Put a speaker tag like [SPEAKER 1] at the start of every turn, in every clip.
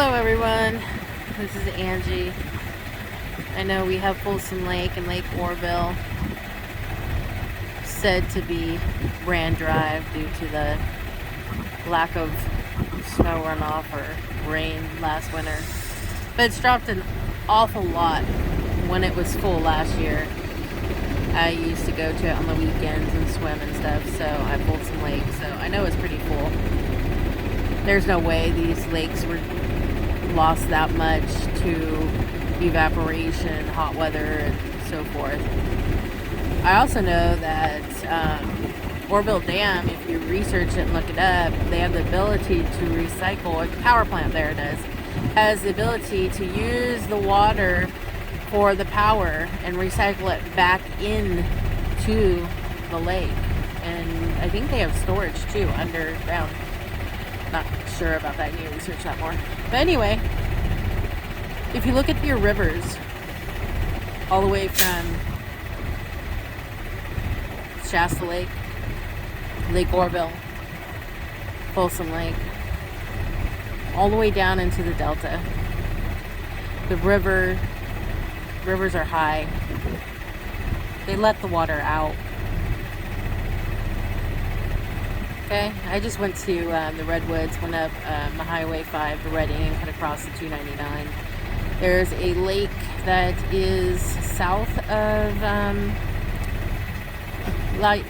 [SPEAKER 1] Hello everyone, this is Angie. I know we have Folsom Lake and Lake Oroville said to be ran dry due to the lack of snow runoff or rain last winter. But it's dropped an awful lot when it was full last year. I used to go to it on the weekends and swim and stuff, so I Folsom Lake, so I know it's pretty full. There's no way these lakes were lost that much to evaporation, hot weather, and so forth. I also know that Oroville Dam, if you research it and look it up, they have the ability to recycle. A power plant there does, has the ability to use the water for the power and recycle it back into the lake. And I think they have storage too underground. Not sure about that. I need to research that more. But anyway, if you look at your rivers, all the way from Shasta Lake, Lake Oroville, Folsom Lake, all the way down into the Delta, the rivers are high. They let the water out. Okay, I just went to the Redwoods, went up Highway 5 to Redding and cut across the 299. There's a lake that is south of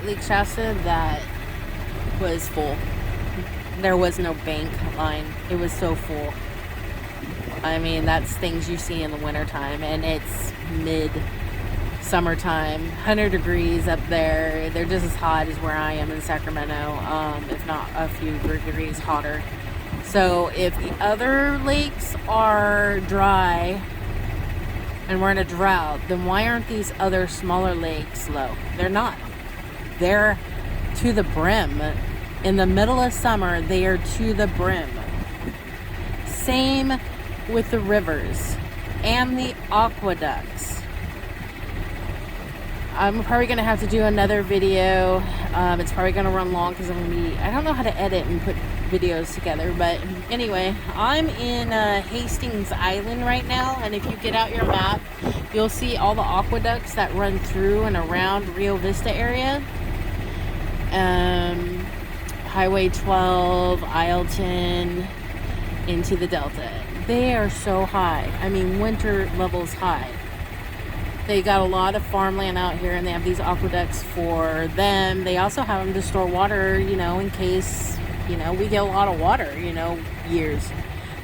[SPEAKER 1] Lake Shasta that was full. There was no bank line. It was so full. I mean, that's things you see in the wintertime, and it's mid-summertime, 100 degrees up there. They're just as hot as where I am in Sacramento, if not a few degrees hotter. So if the other lakes are dry and we're in a drought, then why aren't these other smaller lakes low? They're not. They're to the brim. In the middle of summer, they are to the brim. Same with the rivers and the aqueducts. I'm probably going to have to do another video. It's probably going to run long because I don't know how to edit and put videos together. But anyway, I'm in Hastings Island right now. And if you get out your map, you'll see all the aqueducts that run through and around Rio Vista area. Highway 12, Isleton, into the Delta. They are so high. I mean, winter levels high. They got a lot of farmland out here, and they have these aqueducts for them. They also have them to store water, in case, we get a lot of water, years.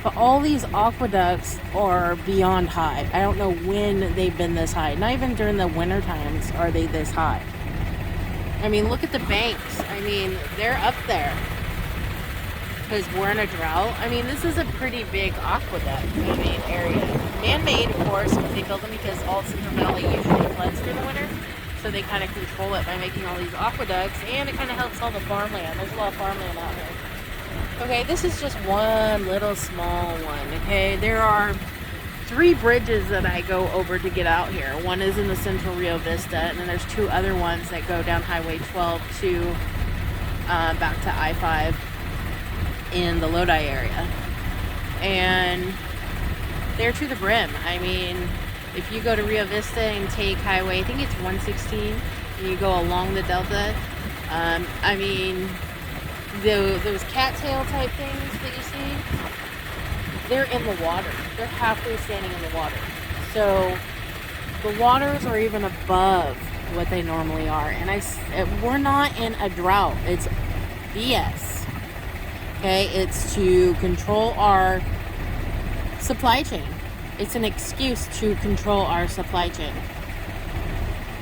[SPEAKER 1] But all these aqueducts are beyond high. I don't know when they've been this high. Not even during the winter times are they this high. I mean, look at the banks. I mean, they're up there. Because we're in a drought. I mean, this is a pretty big aqueduct, area. Man-made, of course, but they build them because all Central Valley usually floods during the winter. So they kind of control it by making all these aqueducts, and it kind of helps all the farmland. There's a lot of farmland out here. Okay, this is just one little small one, okay? There are 3 bridges that I go over to get out here. One is in the central Rio Vista, and then there's 2 other ones that go down Highway 12 to back to I-5 in the Lodi area. And they're to the brim. I mean, if you go to Rio Vista and take highway, I think it's 116, and you go along the Delta, those cattail type things that you see, they're in the water. They're halfway standing in the water. So the waters are even above what they normally are. And we're not in a drought. It's BS. Okay, it's to control our supply chain. It's an excuse to control our supply chain.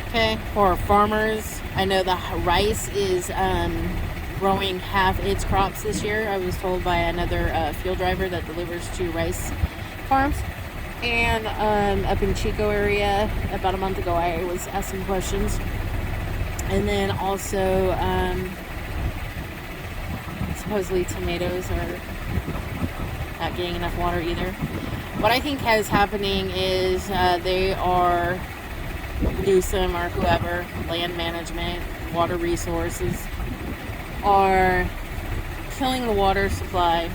[SPEAKER 1] Okay, for farmers, I know the rice is growing half its crops this year. I was told by another field driver that delivers to rice farms. And up in Chico area, about a month ago, I was asking questions. And then also, supposedly tomatoes are not getting enough water either. What I think is happening is they are, Newsom or whoever, land management, water resources, are killing the water supply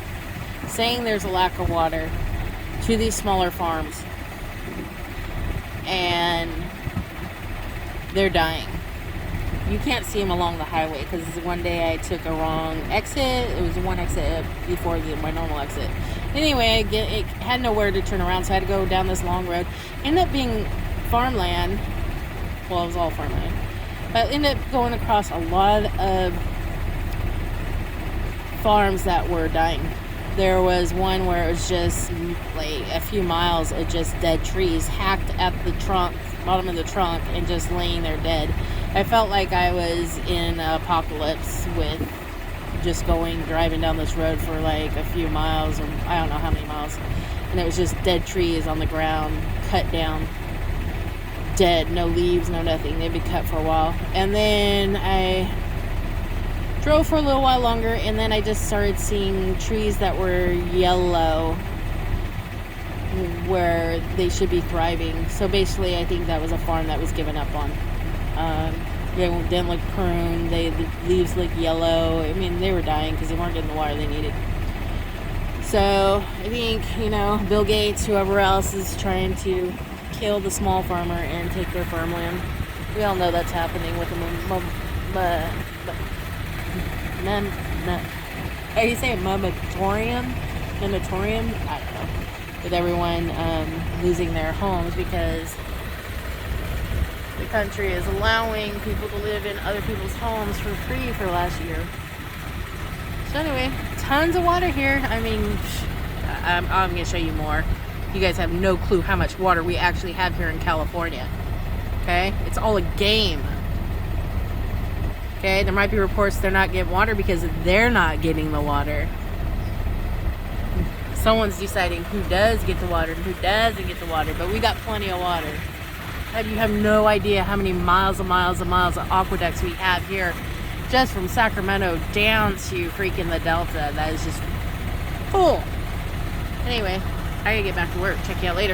[SPEAKER 1] saying there's a lack of water to these smaller farms, and they're dying. You can't see them along the highway because one day I took a wrong exit. It was one exit before my normal exit. Anyway, it had nowhere to turn around, so I had to go down this long road. Ended up being farmland. Well, it was all farmland. But ended up going across a lot of farms that were dying. There was one where it was just like a few miles of just dead trees hacked at the trunk, bottom of the trunk, and just laying there dead. I felt like I was in an apocalypse with just driving down this road for like a few miles, or I don't know how many miles, and it was just dead trees on the ground, cut down, dead, no leaves, no nothing. They'd been cut for a while. And then I drove for a little while longer, and then I just started seeing trees that were yellow where they should be thriving. So basically, I think that was a farm that was given up on. They didn't look pruned. The leaves looked yellow. I mean, they were dying because they weren't getting the water they needed. So I think, Bill Gates, whoever else, is trying to kill the small farmer and take their farmland. We all know that's happening with the how do you say it? Moratorium? I don't know. With everyone losing their homes because the country is allowing people to live in other people's homes for free for last year. So anyway, tons of water here. I mean, I'm going to show you more. You guys have no clue how much water we actually have here in California. Okay? It's all a game. Okay? There might be reports they're not getting water because they're not getting the water. Someone's deciding who does get the water and who doesn't get the water, but we got plenty of water. You have no idea how many miles and miles and miles of aqueducts we have here, just from Sacramento down to freaking the Delta. That is just full. Anyway, I gotta get back to work. Check you out later.